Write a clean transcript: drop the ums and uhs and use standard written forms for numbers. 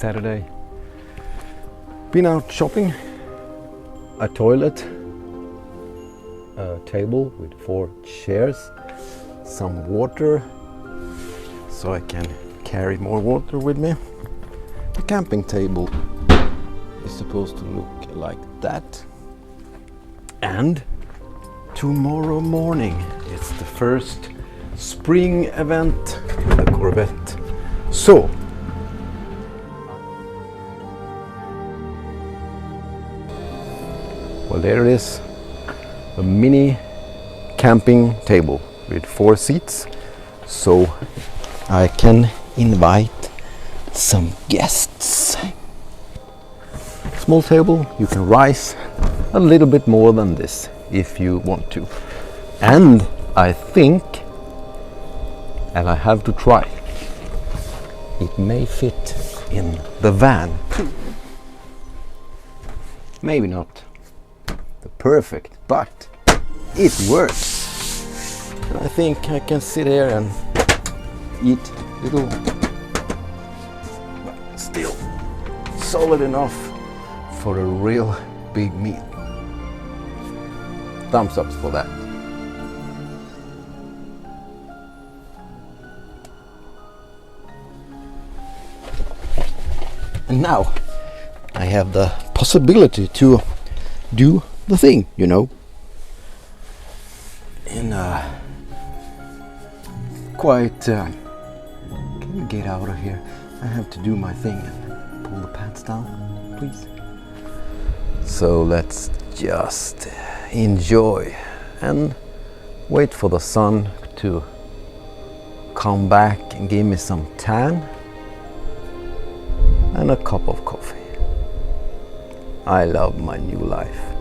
Saturday. Been out shopping, a toilet, a table with 4 chairs, some water so I can carry more water with me. The camping table is supposed to look like that. And tomorrow morning it's the first spring event with the Corvette. So well, there it is, a mini camping table with 4 seats, so I can invite some guests. Small table, you can rise a little bit more than this if you want to. And I think, and I have to try, it may fit in the van. Maybe not the perfect, but it works. I think I can sit here and eat little, but still solid enough for a real big meal. Thumbs ups for that. And now I have the possibility to do the thing, you know, in quite can we get out of here? I have to do my thing and pull the pants down, please. So let's just enjoy and wait for the sun to come back and give me some tan and a cup of coffee. I love my new life.